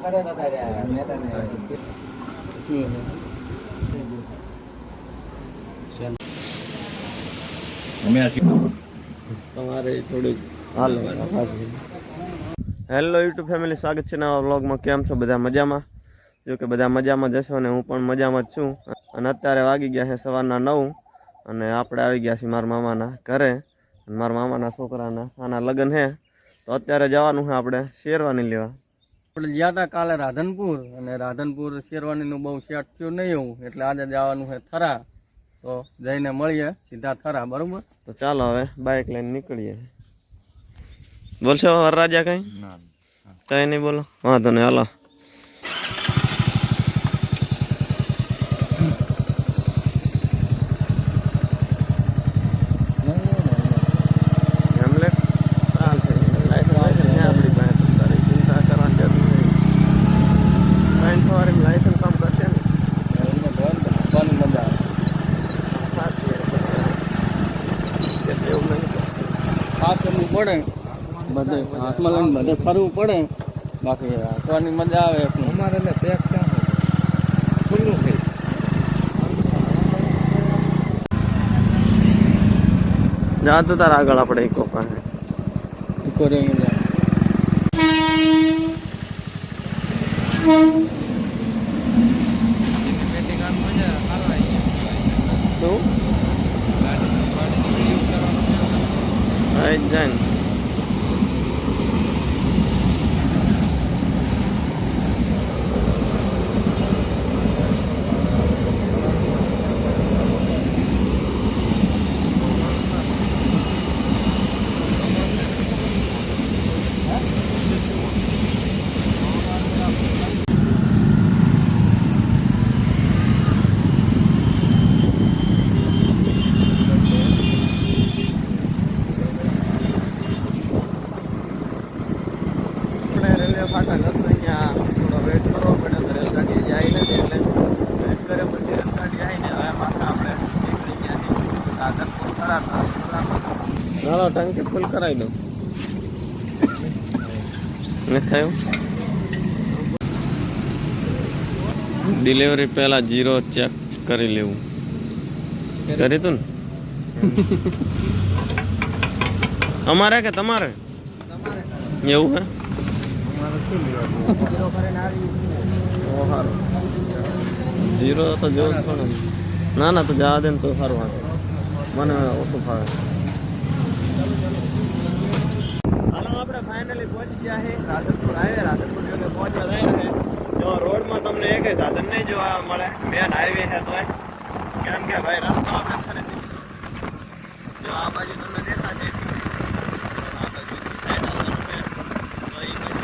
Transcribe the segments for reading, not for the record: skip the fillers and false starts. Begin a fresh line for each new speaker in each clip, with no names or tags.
તમારે થોડીક હાલ હેલો યુટ્યુબ ફેમિલી, સ્વાગત છે નવા વ્લોગમાં. કેમ છો બધા? મજામાં? જો કે બધા મજામાં જશો ને હું પણ મજામાં જ છું. અને અત્યારે વાગી ગયા છે સવારના 9 અને આપણે આવી ગયા છીએ મારા મામાના ઘરે. મારા મામાના છોકરાના આના લગ્ન છે તો અત્યારે જવાનું છે આપણે શેરવાની લેવા. આપણે ગયા હતા કાલે રાધનપુર અને રાધનપુર શેરવાનીનું બહુ સેટ થયું નહીં એવું, એટલે આજે જવાનું છે થરા. તો જઈને મળીએ સીધા થરા, બરોબર? તો ચાલો હવે બાઇક લઈને નીકળીએ. બોલશો વરરાજા કઈ? કઈ નહીં બોલો, વાંધો નહીં, હાલો. પડે બધે હાથમાં લઈને બધે ફરવું પડે, બાકી હસવાની મજા આવે. અમારે પેક ખુલ્લું થઈ જા તો તાર આગળ આપણે ઇકો પાસે ઇકો રે શું જાય ને ટંકી ફૂલ કરાવી દો ને થયું. ડિલિવરી પહેલા 0 ચેક કરી લેવું. કરી તું ને અમારે કે તમારે એવું હે? 0 તો જોવું પણ ના તો જવા દે ને તો સારું વાંચે, મને ઓછું ફાવે. આપણે ફાઇનલી પહોંચી ગયા છે રાધનપુર હાઈવે. રાધનપુર જોડે પહોંચવા જાય છે જો રોડમાં તમને એક સાધન નહીં જોવા મળે, મેન હાઈવે છે તો કેમ કે ભાઈ રસ્તો આપણે ખરેખર જો આ બાજુ તમને દેખાશે, આ બાજુ સાઈડ આવવાનું છે તો એ બાજુ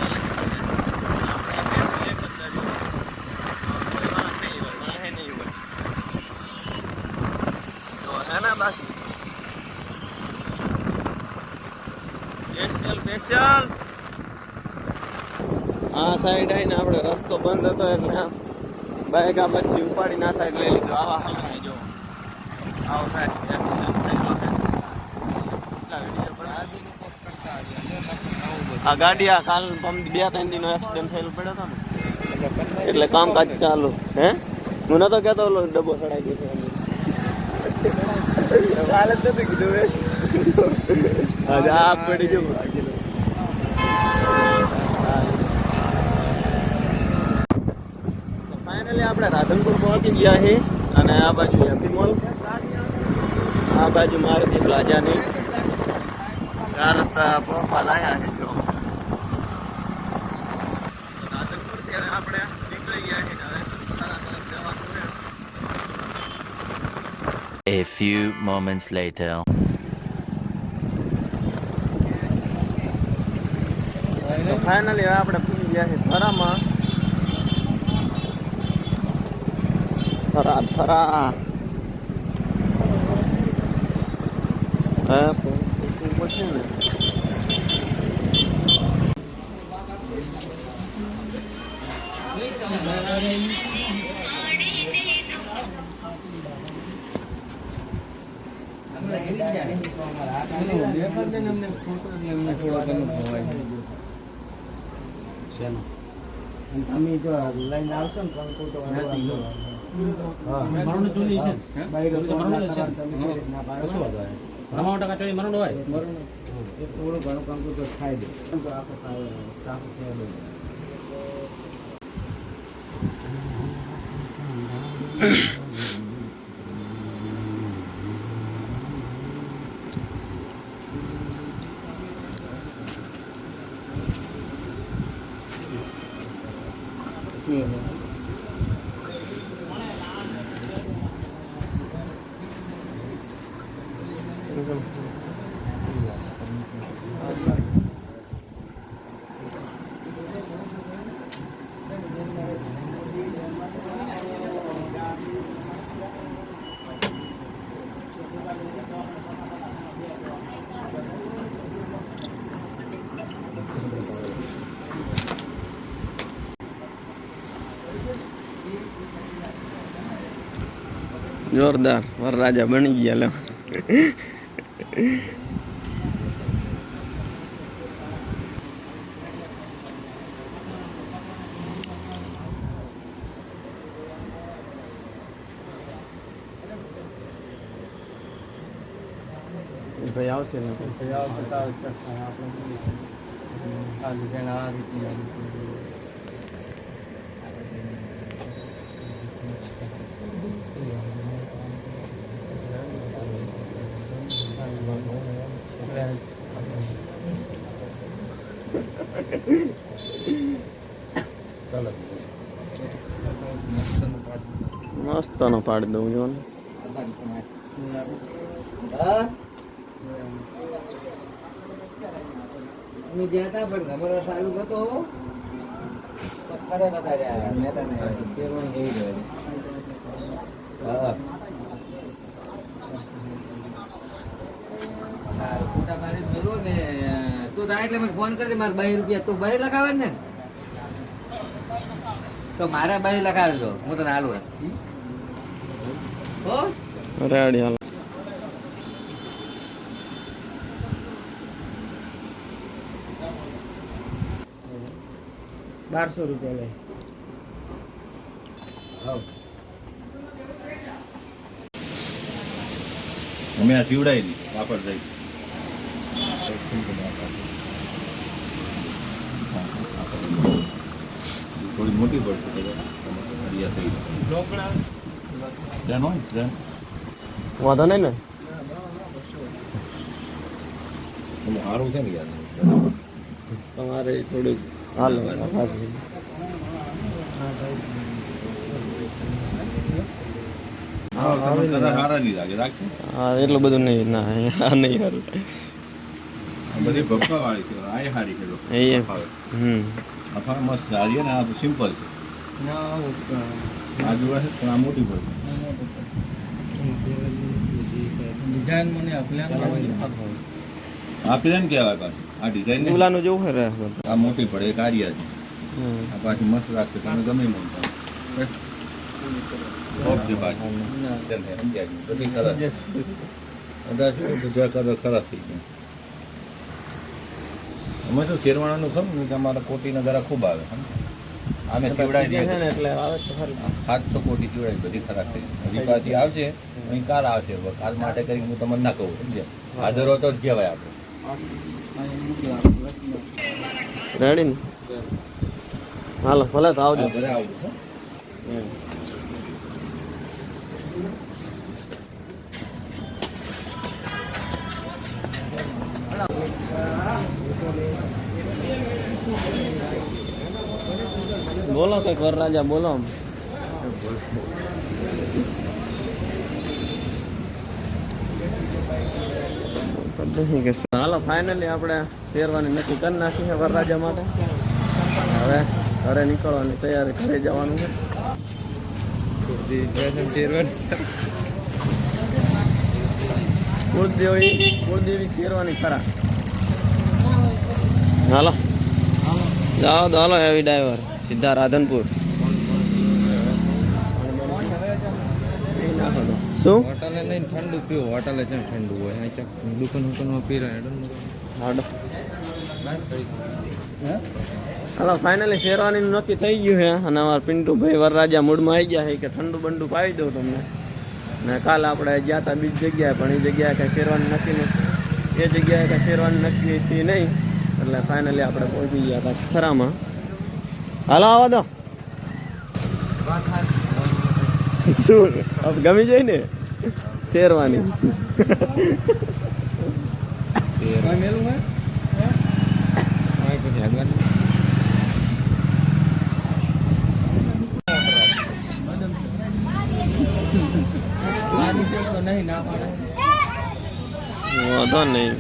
આપણે બેસી એક જ બાજુ કોઈ વાળા નહીં હોય, વાળા નહીં હોય તો હે ને. બાકી સ્પેશિયલ આ સાઈડ આવીને આપણે રસ્તો બંધ હતો એટલે બાઇક આ બાજુથી ઉપાડીને આ સાઈડ લઈ લીધો. આવા હલવાય જો આવો સાઈડ એક્સિડન્ટ થયેલો છે. આ ગાડી આ કાલ 2-3 દિનનો એક્સિડન્ટ થયેલો પડ્યો હતો ને એટલે કામકાજ ચાલુ. હે હું નતો કહેતો ઓલો ડબ્બો ચડાઈ ગયો કાલે જ નથી કીધું આ પડી ગયું. ફાઇનલી આપણે રાધનપુર પહોંચી ગયા છે અને આ બાજુ હેપી મોલ, આ બાજુ મારુતિ પ્લાઝાની 4 રસ્તા પહોંચવા લાયા છે. જો રાધનપુરથી આપણે નીકળી ગયા છે, હવે તરફ જવાનું છે.
A few moments later.
તો ફાઇનલી હવે આપણે પહોંચી ગયા છે થરામાં. થરા હા પછી ને
તમે જો લઈને આવશો ને કંકુ તો
મારું ચોલી છે રમાવા ટકા ચોલી મરણ હોય
એ થોડું ઘણું કંકુ તો ખાઈ દે તો આખો સાફ થયા દે.
જોરદાર વરરાજા બની ગયા લે. ભાઈ આવશે ને મસ્ત નો પાડી દઉં જો ને.
અમે ગયા હતા પણ અમારો સારું હતો પથ્થર હતા રહ્યા મેં તને શેરવાની જેવી જોઈ. હા ફોટા પાડી મેળવો ને તું થાય એટલે મને ફોન કરી દે. મારે 2 રૂપિયા તું 2 લખાવે ને તો મારા 2 લખાવજો હું તને હાલું હો
રેડી હાલ.
1200 રૂપિયા લે.
અમે આ પીવડાવી દી વાપર જઈ થોડી મોટી પડશે હરિયા થઈ ટ્રેન હોય ટ્રેન
વાંધો નહીં ને.
સારું છે ને યાર
તમારે થોડુંક હાલ
સારા નહીં લાગે રાખશે
હા એટલું બધું નહીં ના આ નહીં સારું
બધી ભપકા વાળી છે આ સારી છે
એ
અફા મસ્ત સારી ને આ સિમ્પલ છે આ જોવા છે પણ આ મોટી પડશે
ડિઝાઇન મને અપલાન
આ પ્લેન કહેવાય પાછું આ ડિઝાઇન
ઓલાનું જેવું છે રે
આ મોટી પડે એક આર્યા છે આ પાછી મસ્ત રાખશે તમે ગમે નહીં છે પાછી બધી ખરાબ બધા શું બીજા કરો ખરાબ થઈ ગયા અમે તો શેરવાણાનું ખરું ને કે અમારા કોટીના દરા ખૂબ આવે અમે પીવડાવી દઈએ
ને એટલે આવે તો ખરું.
700 કોટી પીવડાવી બધી ખરાબ થઈ હજી પાછી આવશે અહીં કાલ આવશે કાલ માટે કરીને હું તમને ના કહું સમજ્યા હાજર હોતો જ કહેવાય આપણે
રેડી ને હાલો ભલે તો આવજો.
ઘરે આવજો હો.
બોલો કઈક વરરાજા બોલો આમ. હાલો ફાઇનલી આપણે શેરવાની નક્કી કરી નાખી છે વરરાજા માટે. હવે ઘરે નીકળવાની તૈયારી ઘરે જવાનું છે. કુળદેવી શેરવાની ખરા. હાલો જાઓ તો હાલો એવી ડ્રાઈવર સીધા રાધનપુર. શું
હોટલે લઈને ઠંડુ પીવો હોટલે ક્યાં ઠંડુ હોય અહીં દુકાનમાં પી રહ્યા
હાડો હાલો ફાઇનલી શેરવાનીનું નક્કી થઈ ગયું છે અને અમારા પિન્ટુભાઈ વરરાજા મૂડમાં આવી ગયા છે કે ઠંડુ બંડુ પાવી દઉં તમને. ને કાલે આપણે ગયા હતા બીજી જગ્યાએ પણ એ જગ્યાએ કાંઈ શેરવાની નક્કી નથી, એ જગ્યાએ કાંઈ શેરવાની નક્કી હતી નહીં. એટલે ફાઇનલી આપણે પહોંચી ગયા હતા ખરામાં. હાલો આવા દો શું ગમી જાય ને શેરવાની. વાંધો નહીં.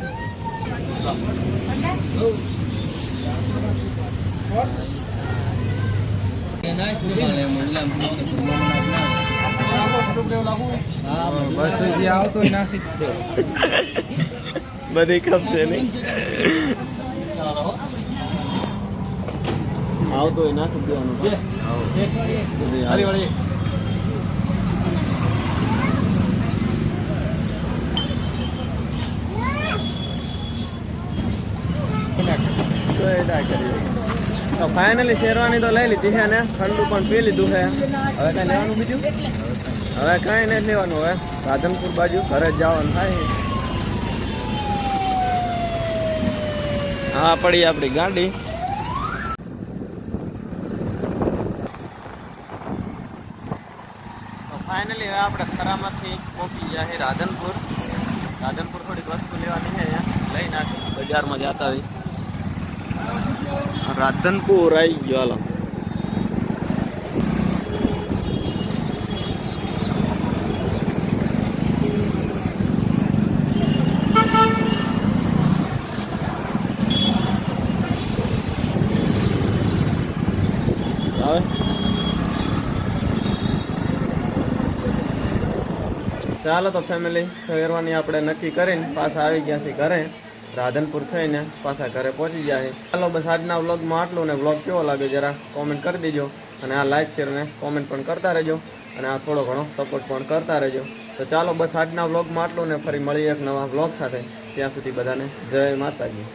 બધી ખપશે નહીં, આવતો હોય નાખી દેવાનું. બધી હારી. તો ફાઇનલી શેરવાની તો લઈ લીધી છે ને ઠંડુ પણ પી લીધું છે. હવે કાંઈ લેવાનું બીજું? હવે કાંઈ નથી લેવાનું. હવે રાધનપુર બાજુ ઘરે જ જવાનું થાય. હા પડી આપણી ગાડી. તો ફાઇનલી હવે આપણે ખરામાંથી પહોંચી ગયા છે રાધનપુર. રાધનપુર થોડીક વસ્તુ લેવાની છે, અહીંયા લઈ નાખી બજારમાં જતા હોય. રાધનપુર આવી ગયો. હાલો ચાલો તો ફેમિલી શેરવાની આપણે નક્કી કરીને પાછા આવી ગયા છીએ ઘરે. રાધનપુર થઈને પાછા ઘરે પહોંચી જાય. ચાલો બસ આજના વ્લોગમાં આટલું. ને વ્લોગ કેવો લાગે જરા કોમેન્ટ કરી દેજો. અને આ લાઈક શેર ને કોમેન્ટ પણ કરતા રહેજો. અને આ થોડો ઘણો સપોર્ટ પણ કરતા રહેજો. તો ચાલો બસ આજના વ્લોગમાં આટલું. ને ફરી મળીએ એક નવા વ્લોગ સાથે. ત્યાં સુધી બધાને જય માતાજી.